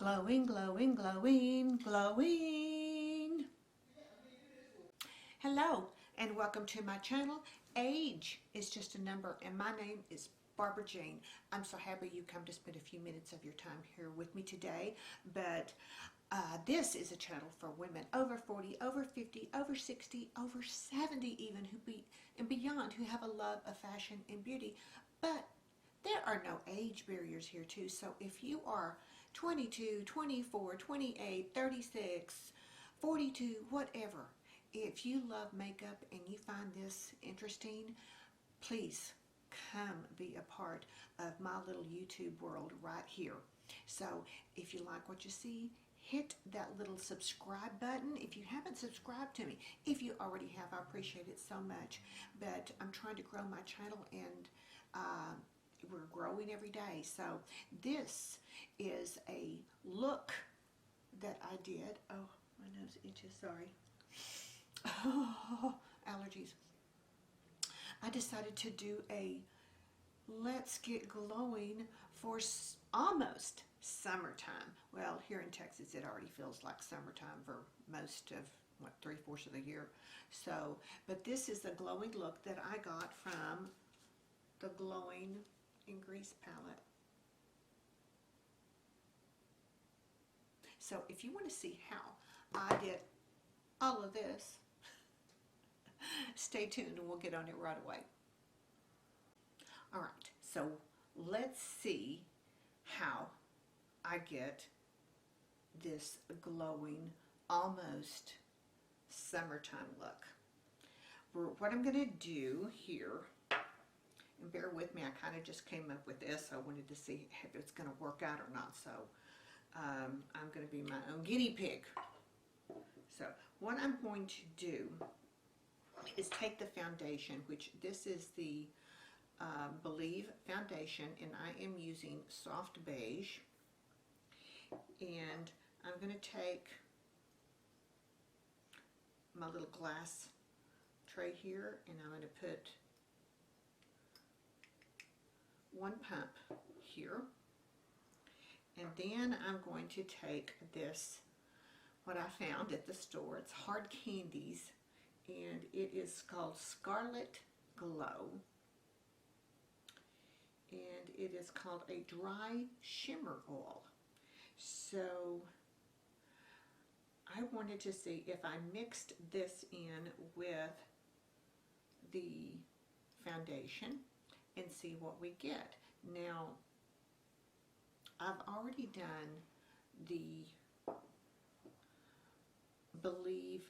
Glowing, glowing, glowing, glowing. Hello, and welcome to my channel. Age is just a number, and my name is Barbara Jane. I'm so happy you come to spend a few minutes of your time here with me today. But this is a channel for women over 40, over 50, over 60, over 70 even, and beyond, who have a love of fashion and beauty. But there are no age barriers here too. So if you are 22, 24, 28, 36, 42, whatever, if you love makeup and you find this interesting, please come be a part of my little YouTube world right here. So if you like what you see, hit that little subscribe button if you haven't subscribed to me. If you already have, I appreciate it so much. But I'm trying to grow my channel, and we're growing every day. So this is a look that I did. Oh, my nose itches, sorry. Oh, allergies. I decided to do a let's get glowing for almost summertime. Well, here in Texas it already feels like summertime for most of, what, 3/4 of the year. So, but this is the glowing look that I got from the Glowing in Grease palette. So if you want to see how I did all of this, stay tuned and we'll get on it right away. Alright, so let's see how I get this glowing, almost summertime look. What I'm going to do here, and bear with me, I kind of just came up with this. I wanted to see if it's going to work out or not. So I'm going to be my own guinea pig. So what I'm going to do is take the foundation, which this is the Believe foundation, and I am using soft beige. And I'm going to take my little glass tray here, and I'm going to put one pump here, and then I'm going to take this, what I found at the store. It's Hard Candies, and it is called Scarlet Glow, and it is called a dry shimmer oil. So I wanted to see if I mixed this in with the foundation and see what we get. Now, I've already done the Believe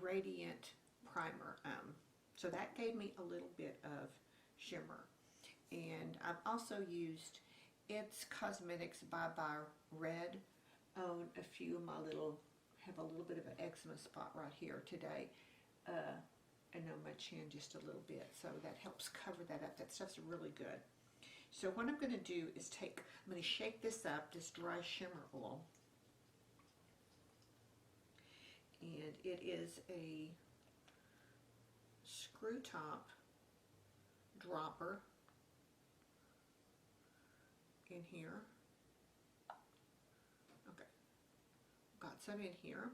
Radiant Primer, so that gave me a little bit of shimmer. And I've also used It's Cosmetics Bye Bye Red on a few of my have a little bit of an eczema spot right here today. And on my chin just a little bit, so that helps cover that up. That stuff's really good. So what I'm going to do is I'm going to shake this up, this dry shimmer oil, and it is a screw top dropper in here. Okay, got some in here,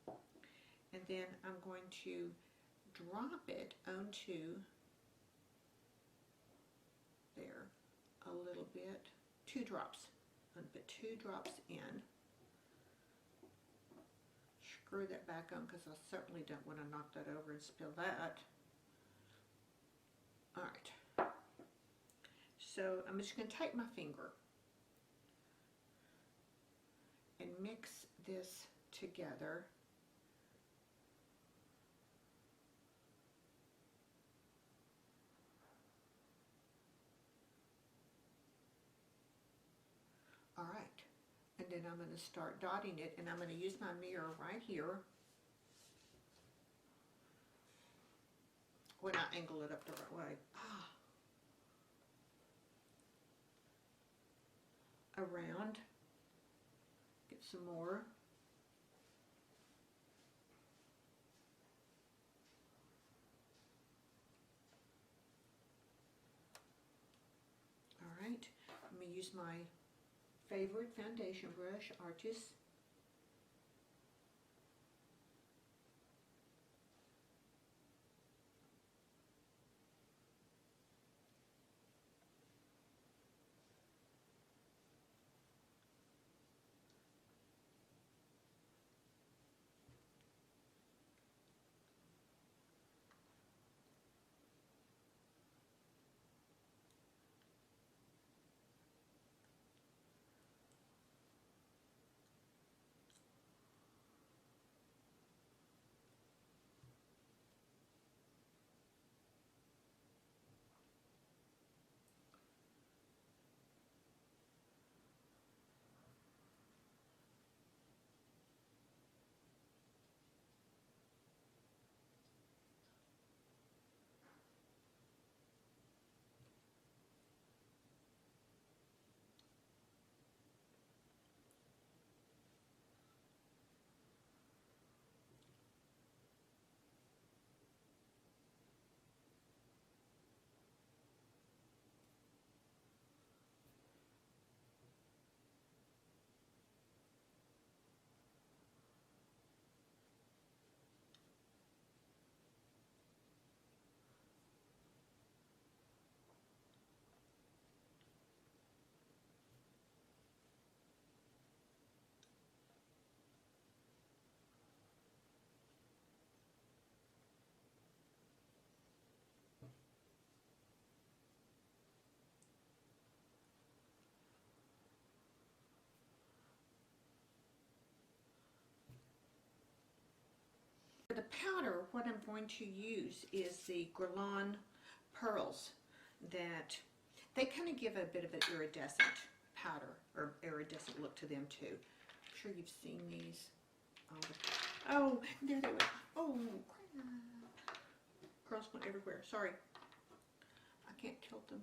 and then I'm going to drop it onto there a little bit, 2 drops. I'm going to put 2 drops in. Screw that back on because I certainly don't want to knock that over and spill that. Alright, so I'm just going to take my finger and mix this together. Alright, and then I'm going to start dotting it, and I'm going to use my mirror right here when I angle it up the right way. Around, get some more. Alright, I'm going to use my favorite foundation brush, Artist. For the powder, what I'm going to use is the Guerlain pearls. That they kind of give a bit of an iridescent powder or iridescent look to them too. I'm sure you've seen these. Oh, there they went. Oh, crap. Pearls went everywhere. Sorry. I can't tilt them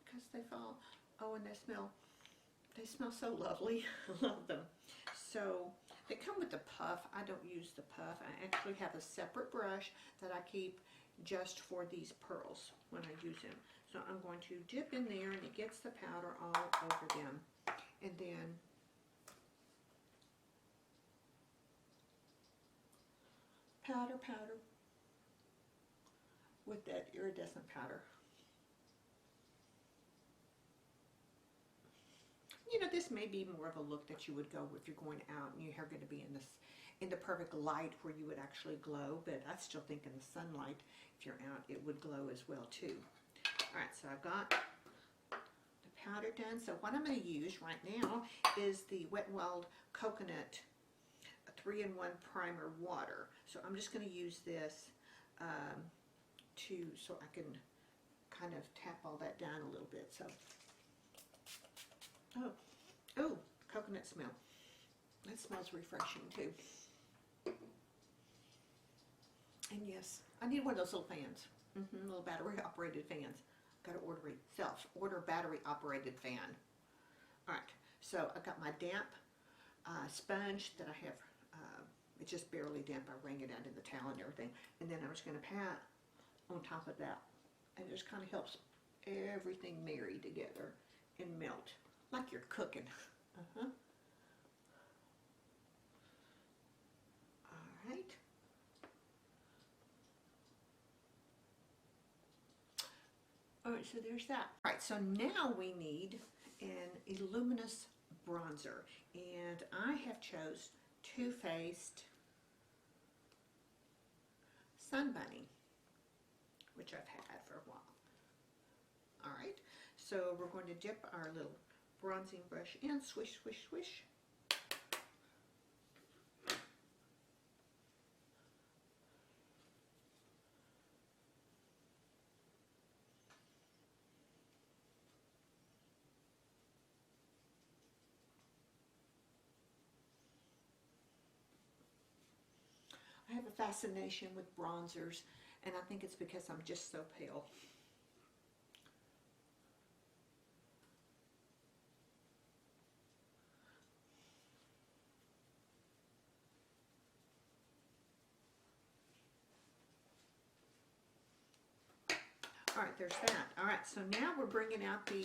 because they fall. Oh, and they smell so lovely. I love them. So they come with the puff. I don't use the puff. I actually have a separate brush that I keep just for these pearls when I use them. So I'm going to dip in there and it gets the powder all over them. And then powder with that iridescent powder. You know, this may be more of a look that you would go if you're going out and your hair going to be in the perfect light where you would actually glow, but I still think in the sunlight, if you're out, it would glow as well too. All right, so I've got the powder done. So what I'm going to use right now is the Wet n Wild Coconut 3-in-1 Primer Water. So I'm just going to use this so I can kind of tap all that down a little bit. So, oh, coconut smell. That smells refreshing too. And yes, I need one of those little fans. Little battery operated fans. Got to order battery operated fan. All right, so I got my damp sponge that I have. It's just barely damp. I wring it out in the towel and everything. And then I'm just going to pat on top of that. And it just kind of helps everything marry together and melt like you're cooking. All right. All right, so there's that. All right, so now we need an Illuminous bronzer. And I have chose Too Faced Sun Bunny, which I've had for a while. All right, so we're going to dip our little bronzing brush in, swish, swish, swish. I have a fascination with bronzers, and I think it's because I'm just so pale. All right, there's that. All right, so now we're bringing out the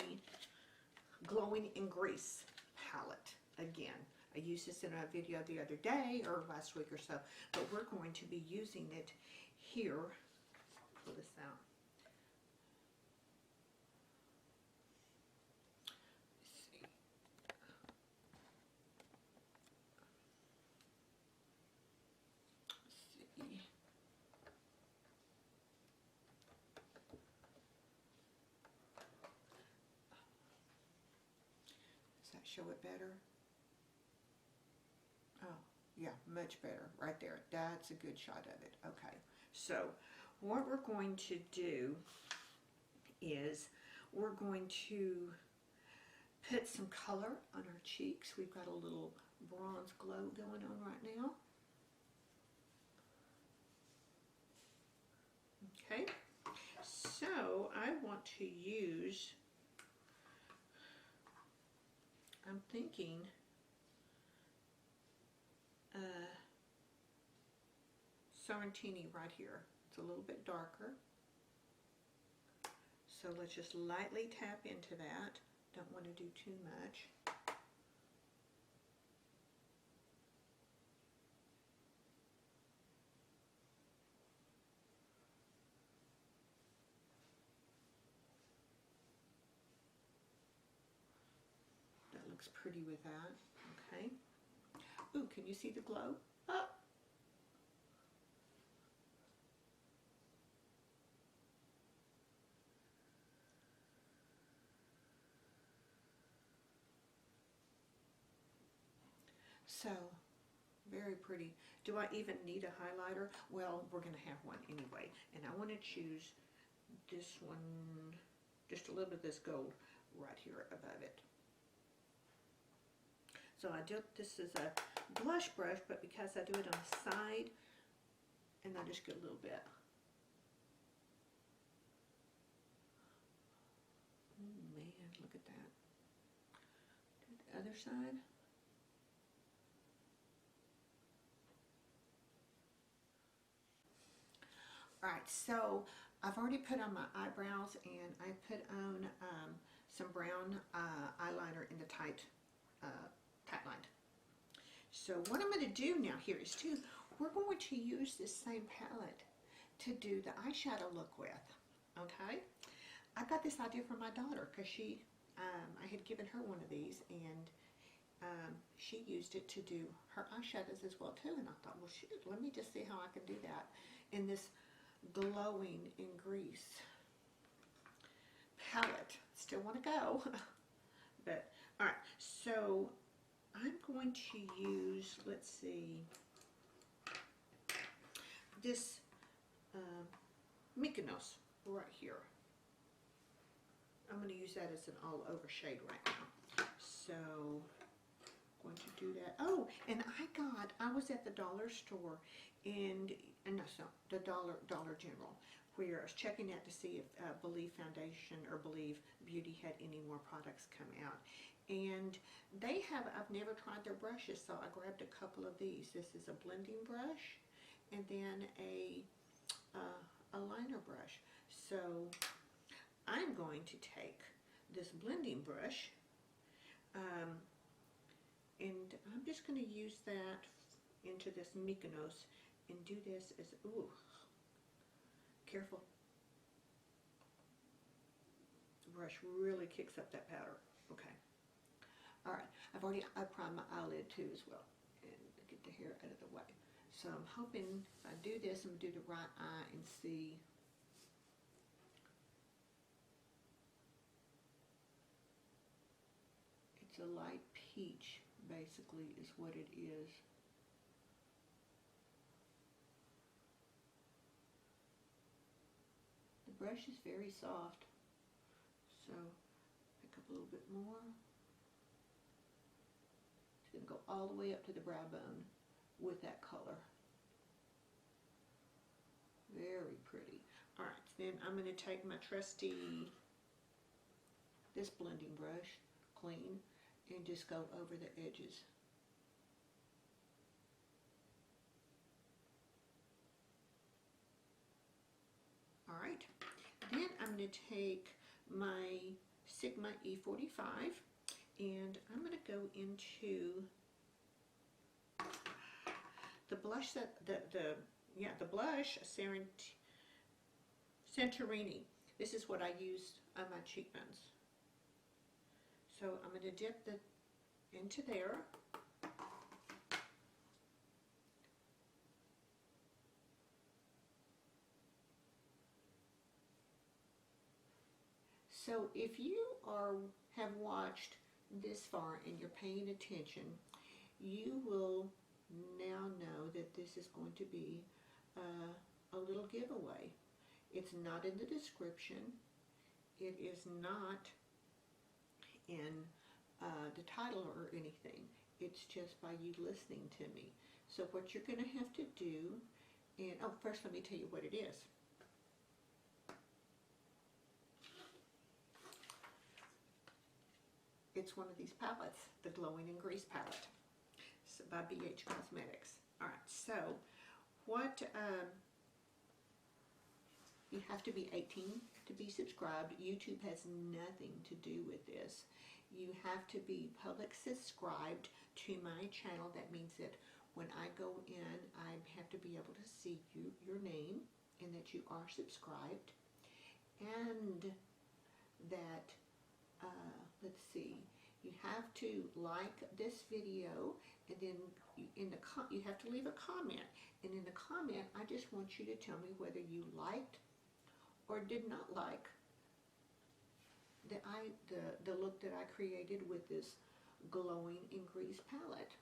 Glowing in Grease. palette again. I used this in a video the other day or last week or so, but we're going to be using it here. Pull this out. Let's see. Let's see. Does that show it better? Oh, yeah, much better right there. That's a good shot of it. Okay, so what we're going to do is we're going to put some color on our cheeks. We've got a little bronze glow going on right now. Okay, so I want to use, I'm thinking Sorrentini right here. It's a little bit darker. So let's just lightly tap into that. Don't want to do too much. That looks pretty with that. Okay. Ooh, can you see the glow? Oh. So, very pretty. Do I even need a highlighter? Well, we're going to have one anyway. And I want to choose this one, just a little bit of this gold right here above it. So I do, this is a blush brush, but because I do it on the side, and I just get a little bit. Oh man, look at that. Do the other side. Alright, so I've already put on my eyebrows and I put on some brown eyeliner in the tight lined. So what I'm going to do now here is we're going to use this same palette to do the eyeshadow look with. Okay? I got this idea from my daughter because I had given her one of these and she used it to do her eyeshadows as well too, and I thought, well shoot, let me just see how I can do that in this glowing in grease palette. Still want to go. But all right, so I'm going to use, let's see, this Mykonos right here. I'm going to use that as an all over shade right now. So I'm going to do that. Oh, and I was at the dollar store and no, the Dollar General, where I was checking out to see if Believe Foundation or Believe Beauty had any more products come out. And they have, I've never tried their brushes, so I grabbed a couple of these. This is a blending brush and then a liner brush. So I'm going to take this blending brush and I'm just going to use that into this Mykonos and do this as, ooh, careful. The brush really kicks up that powder. Okay. All right. I primed my eyelid too as well. And get the hair out of the way. So I'm hoping if I do this, I'm going to do the right eye and see. It's a light peach, basically, is what it is. The brush is very soft, so pick up a little bit more. It's going to go all the way up to the brow bone with that color. Very pretty. All right, then I'm going to take my trusty, this blending brush, clean, and just go over the edges. All right, then I'm going to take my Sigma E45 And I'm going to go into the blush that the blush Santorini. This is what I use on my cheekbones. So I'm going to dip into there. So if you have watched this far and you're paying attention, you will now know that this is going to be a little giveaway. It's not in the description. It is not in the title or anything. It's just by you listening to me. So what you're going to have to do, and first let me tell you what it is. It's one of these palettes, the Glowing and Grease palette by BH Cosmetics. All right, so what you have to be 18 to be subscribed. YouTube has nothing to do with this. You have to be public subscribed to my channel. That means that when I go in, I have to be able to see your name and that you are subscribed, and that let's see, you have to like this video, and then you have to leave a comment, and in the comment I just want you to tell me whether you liked or did not like the look that I created with this Glowing in Grease palette.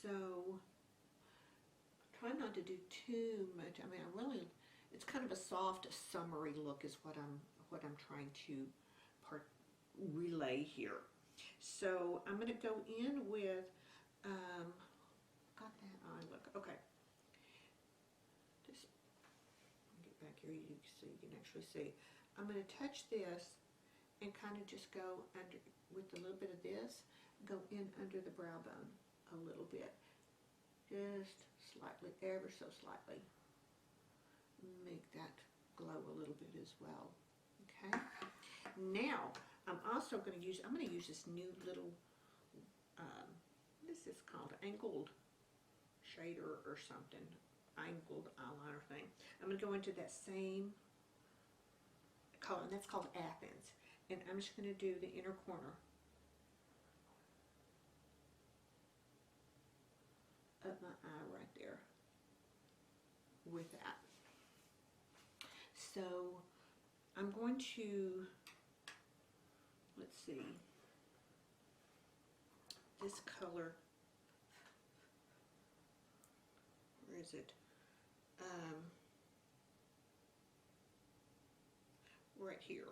So try not to do too much. I mean, it's kind of a soft, summery look is what I'm trying to relay here. So I'm going to go in with, got that eye look, okay. Just get back here so you can actually see. I'm going to touch this and kind of just go under, with a little bit of this, go in under the brow bone a little bit. Just slightly, ever so slightly. Make that glow a little bit as well. Okay. Now I'm also going to use this new little this is called angled shader or something, angled eyeliner thing. I'm going to go into that same color, and that's called Athens, and I'm just going to do the inner corner of my eye right there with that. So I'm going to, let's see, this color, where is it? Right here,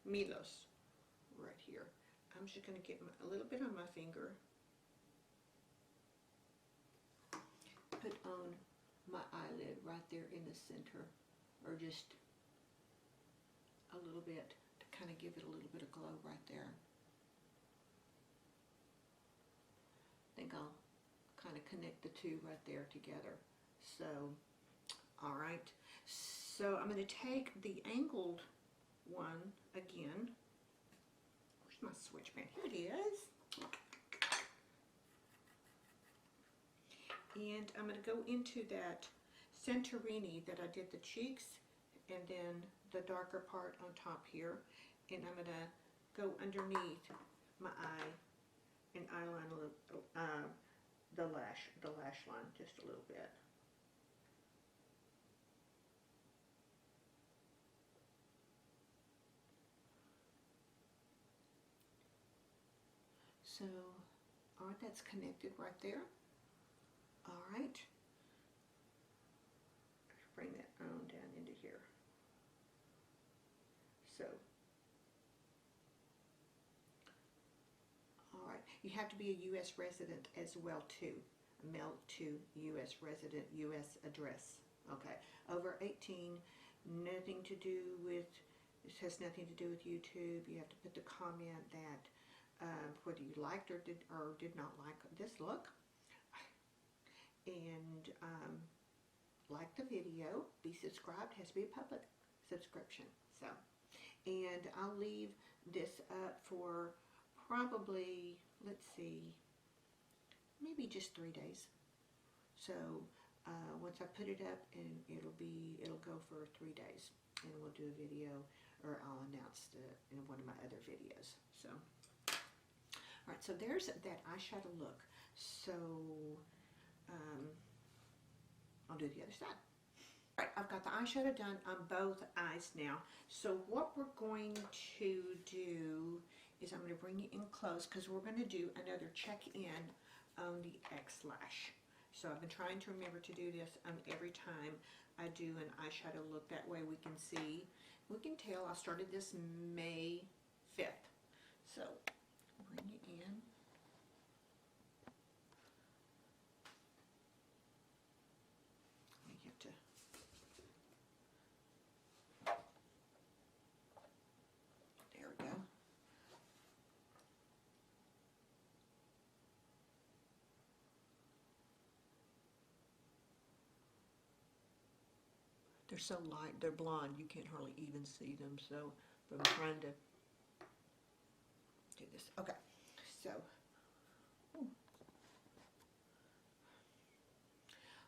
Milos, right here. I'm just going to get a little bit on my finger, put on my eyelid right there in the center, or just a little bit to kind of give it a little bit of glow right there. I think I'll kind of connect the two right there together. So, all right. So I'm going to take the angled one again. Where's my switch pen? Here it is. And I'm going to go into that Santorini that I did the cheeks and then the darker part on top here, and I'm going to go underneath my eye and eyeline a little, the lash line just a little bit. So, all right, that's connected right there. All right. Bring that on down into here. So, all right. You have to be a U.S. resident as well too. Mail to U.S. resident, U.S. address. Okay. Over 18. Nothing to do with. This has nothing to do with YouTube. You have to put the comment that whether you liked or did not like this look, and like the video, be subscribed, has to be a public subscription. So, and I'll leave this up for probably, let's see, maybe just 3 days. So once I put it up, and it'll go for 3 days, and we'll do a video, or I'll announce it in one of my other videos. So, all right, so there's that eyeshadow look. So I'll do the other side. All right, I've got the eyeshadow done on both eyes now. So what we're going to do is I'm going to bring you in close, because we're going to do another check-in on the X lash. So I've been trying to remember to do this every time I do an eyeshadow look. That way we can see, we can tell I started this May 5th. So bring it in. You have to. There we go. They're so light, they're blonde, you can't hardly even see them, so but I'm trying to do this. Okay, so,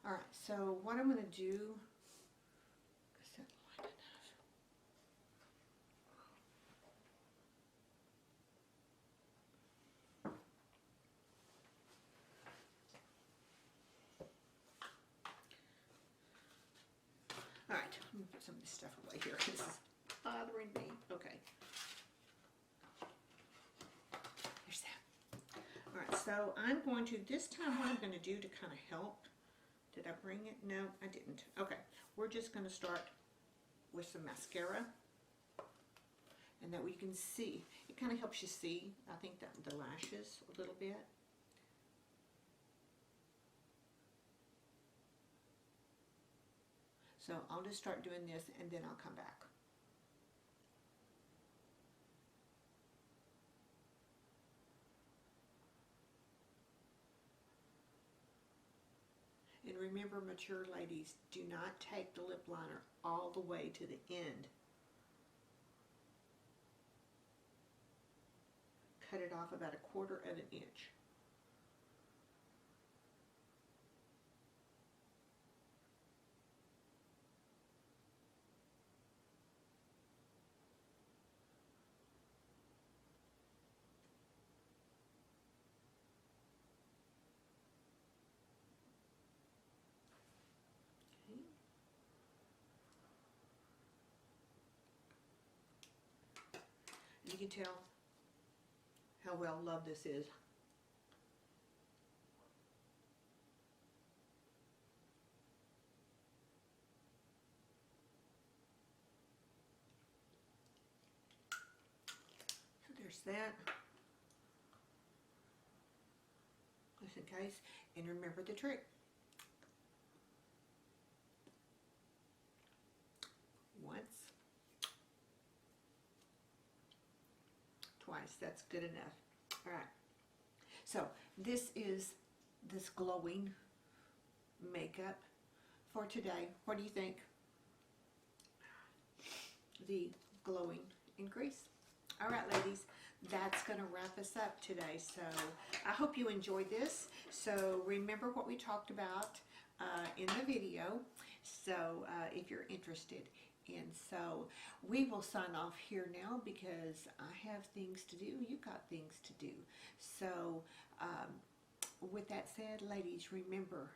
all right, so what I'm going to do, is that light enough? All right, I'm going to put some of this stuff away here. This is bothering me. Okay. There's that. All right, so I'm going to, this time what I'm going to do to kind of help, did I bring it? No, I didn't. Okay, we're just going to start with some mascara. And that way you can see, it kind of helps you see, I think, that the lashes a little bit. So I'll just start doing this, and then I'll come back. And remember, mature ladies, do not take the lip liner all the way to the end. Cut it off about 1/4 of an inch. You can tell how well loved this is. So there's that. Just in case. And remember the trick. Once. Twice. That's good enough. All right. So this is this glowing makeup for today. What do you think? The glowing in grease. All right, ladies, that's going to wrap us up today. So I hope you enjoyed this. So remember what we talked about in the video. So if you're interested. And so we will sign off here now, because I have things to do. You've got things to do. So with that said, ladies, remember,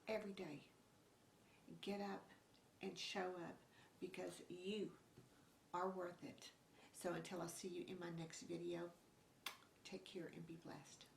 every day, get up and show up, because you are worth it. So until I see you in my next video, take care and be blessed.